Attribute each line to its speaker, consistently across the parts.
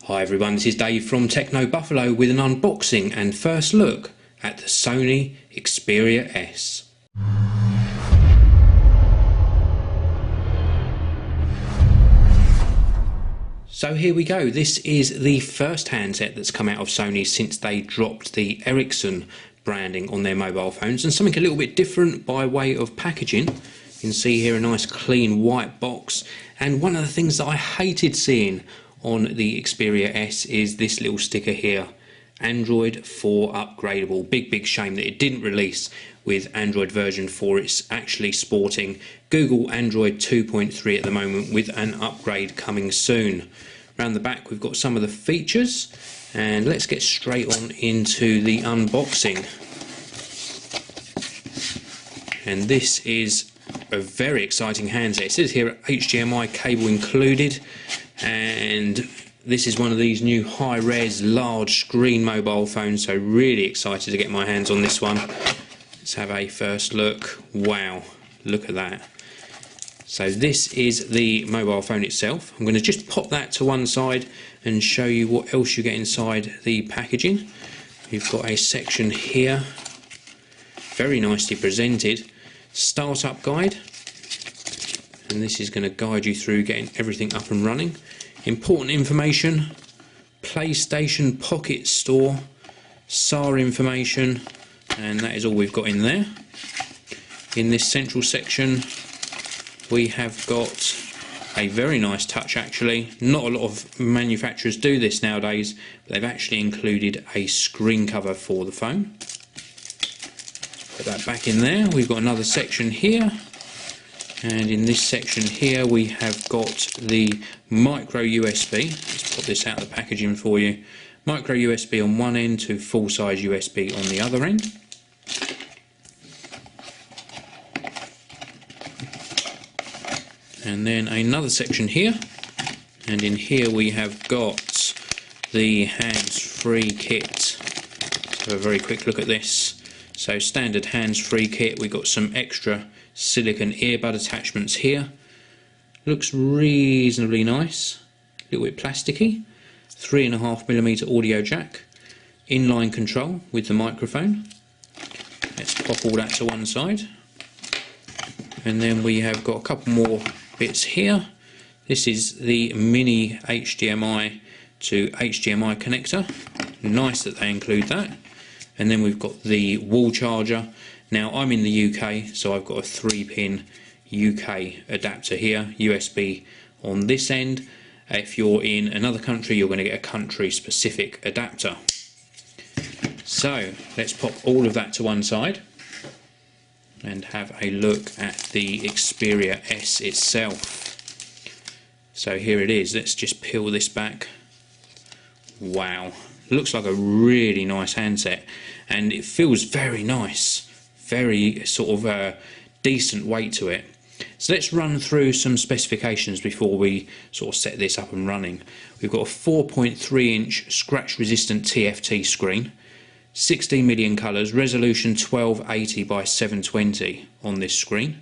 Speaker 1: Hi everyone, this is Dave from Techno Buffalo with an unboxing and first look at the Sony Xperia S. So here we go, this is the first handset that's come out of Sony since they dropped the Ericsson branding on their mobile phones, and something a little bit different by way of packaging. You can see here a nice clean white box, and one of the things that I hated seeing on the Xperia S is this little sticker here, Android 4 upgradable. Big shame that it didn't release with Android version 4. It's actually sporting Google Android 2.3 at the moment, with an upgrade coming soon. Around the back we've got some of the features, and let's get straight on into the unboxing. And this is a very exciting handset. It says here HDMI cable included, and this is one of these new high-res large screen mobile phones, so really excited to get my hands on this one. Let's have a first look. Wow, look at that. So this is the mobile phone itself. I'm going to just pop that to one side and show you what else you get inside the packaging. You've got a section here, very nicely presented, startup guide, and this is going to guide you through getting everything up and running. Important information, PlayStation Pocket Store, SAR information, and that is all we've got in there. In this central section we have got a very nice touch actually. Not a lot of manufacturers do this nowadays, but they've actually included a screen cover for the phone. Put that back in there. We've got another section here, and in this section here we have got the micro USB. Let's pop this out of the packaging for you. Micro USB on one end to full size USB on the other end. And then another section here, and in here we have got the hands-free kit. Let's have a very quick look at this. So standard hands-free kit, we've got some extra silicone earbud attachments here. Looks reasonably nice, a little bit plasticky. 3.5mm audio jack, inline control with the microphone. Let's pop all that to one side. And then we have got a couple more bits here. This is the mini HDMI to HDMI connector. Nice that they include that. And then we've got the wall charger. Now I'm in the UK, so I've got a 3-pin UK adapter here, USB on this end. If you're in another country, you're going to get a country specific adapter. So let's pop all of that to one side and have a look at the Xperia S itself. So here it is. Let's just peel this back. Wow, looks like a really nice handset, and it feels very nice, very sort of decent weight to it. So let's run through some specifications before we sort of set this up and running. We've got a 4.3-inch scratch resistant TFT screen, 16 million colours, resolution 1280 by 720 on this screen.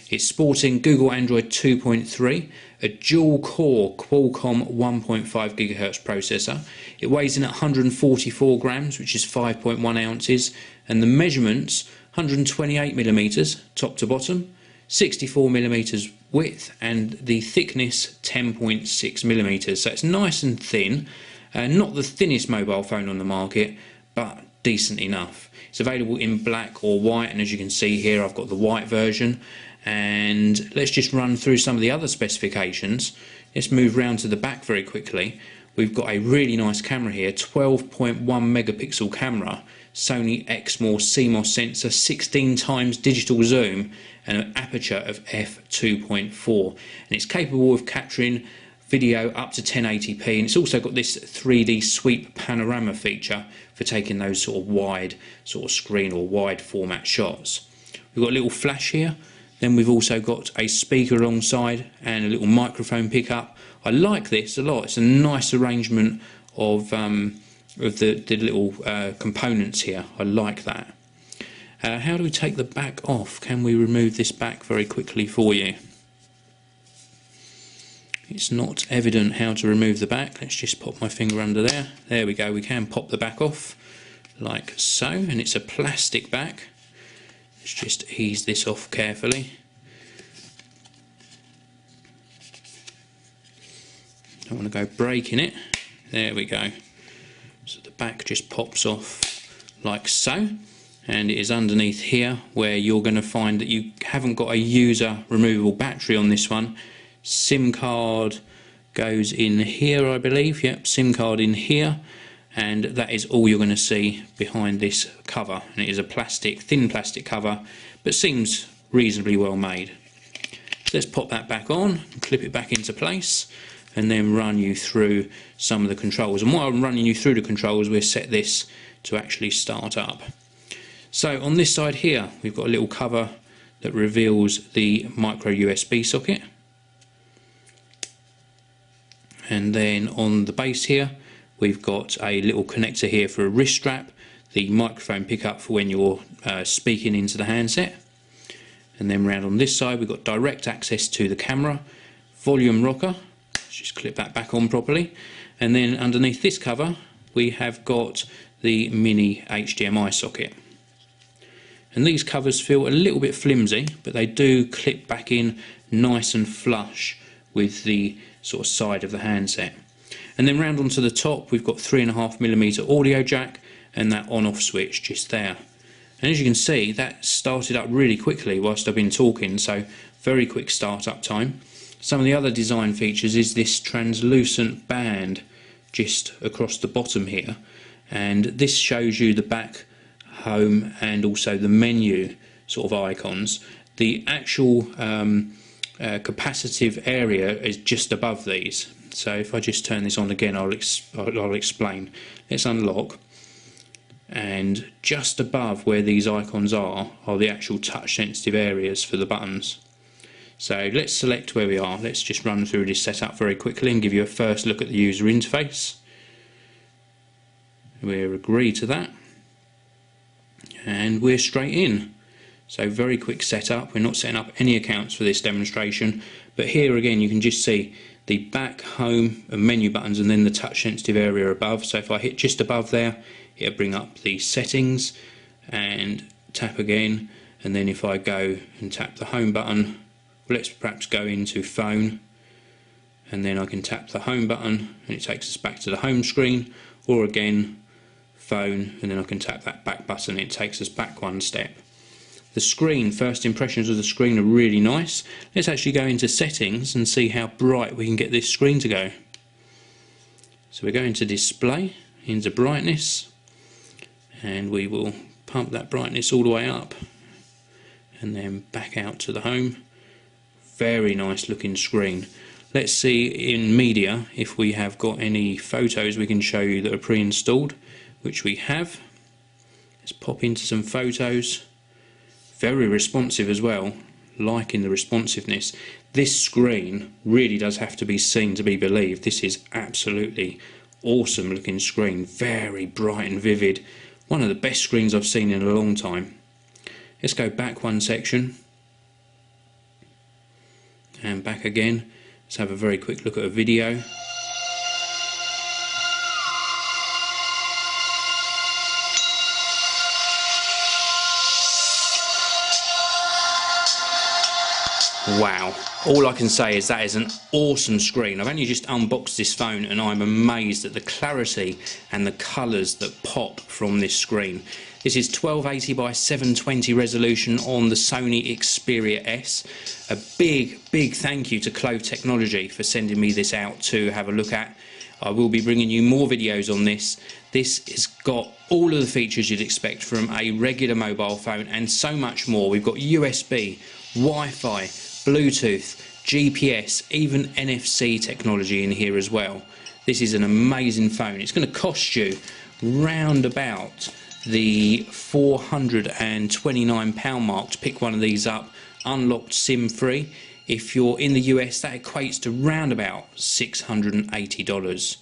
Speaker 1: It's sporting Google Android 2.3, a dual-core Qualcomm 1.5 GHz processor. It weighs in at 144 grams, which is 5.1 ounces, and the measurements 128mm top to bottom, 64mm width, and the thickness 10.6mm. So it's nice and thin, not the thinnest mobile phone on the market, but decent enough. It's available in black or white, and as you can see here I've got the white version. And let's just run through some of the other specifications. Let's move round to the back very quickly. We've got a really nice camera here, 12.1 megapixel camera, Sony Exmor CMOS sensor, 16 times digital zoom, and an aperture of f2.4, and it's capable of capturing video up to 1080p, and it's also got this 3D sweep panorama feature for taking those sort of wide sort of screen or wide format shots. We've got a little flash here. Then we've also got a speaker alongside and a little microphone pickup. I like this a lot. It's a nice arrangement of the little components here. I like that. How do we take the back off? Can we remove this back very quickly for you? It's not evident how to remove the back. Let's just pop my finger under there. There we go, we can pop the back off like so, and it's a plastic back. Let's just ease this off carefully. Don't want to go breaking it. There we go. So the back just pops off like so, and it is underneath here where you're going to find that you haven't got a user removable battery on this one. SIM card goes in here, I believe. Yep, SIM card in here, and that is all you're going to see behind this cover. And it is a plastic, thin plastic cover, but seems reasonably well made. So let's pop that back on, clip it back into place, and then run you through some of the controls. And while I'm running you through the controls, we'll set this to actually start up. So on this side here, we've got a little cover that reveals the micro USB socket. And then on the base here, we've got a little connector here for a wrist strap, the microphone pickup for when you're speaking into the handset. And then round on this side, we've got direct access to the camera, volume rocker. Let's just clip that back on properly. And then underneath this cover, we have got the mini HDMI socket. And these covers feel a little bit flimsy, but they do clip back in nice and flush with the sort of side of the handset. And then round onto the top, we've got 3.5mm audio jack and that on-off switch just there. And as you can see, that started up really quickly whilst I've been talking, so very quick start-up time. Some of the other design features is this translucent band just across the bottom here, and this shows you the back, home, and also the menu sort of icons. The actual capacitive area is just above these. So if I just turn this on again, I'll explain. Let's unlock, and just above where these icons are the actual touch sensitive areas for the buttons. So let's select where we are. Let's just run through this setup very quickly and give you a first look at the user interface. We'll agree to that, and we're straight in. So very quick setup. We're not setting up any accounts for this demonstration, but here again you can just see the back, home and menu buttons, and then the touch sensitive area above. So if I hit just above there, it'll bring up the settings, and tap again, and then if I go and tap the home button, let's perhaps go into phone, and then I can tap the home button and it takes us back to the home screen, or again phone, and then I can tap that back button, it takes us back one step. The screen, first impressions of the screen are really nice. Let's actually go into settings and see how bright we can get this screen to go. So we're going to display, into brightness, and we will pump that brightness all the way up, and then back out to the home. Very nice looking screen. Let's see in media if we have got any photos we can show you that are pre-installed, which we have. Let's pop into some photos. Very responsive as well, liking the responsiveness. This screen really does have to be seen to be believed. This is absolutely awesome looking screen, very bright and vivid. One of the best screens I've seen in a long time. Let's go back one section and back again. Let's have a very quick look at a video. Wow, all I can say is that is an awesome screen. I've only just unboxed this phone and I'm amazed at the clarity and the colours that pop from this screen. This is 1280 by 720 resolution on the Sony Xperia S. A big thank you to Clove Technology for sending me this out to have a look at. I will be bringing you more videos on this. This has got all of the features you'd expect from a regular mobile phone and so much more. We've got USB, Wi-Fi, Bluetooth, GPS, even NFC technology in here as well. This is an amazing phone. It's going to cost you round about the £429 mark to pick one of these up, unlocked SIM free. If you're in the US, that equates to round about $680.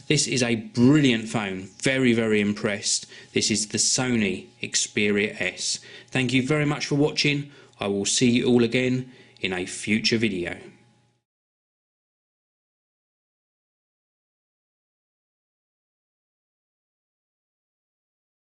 Speaker 1: This is a brilliant phone. Very impressed. This is the Sony Xperia S. Thank you very much for watching. I will see you all again in a future video.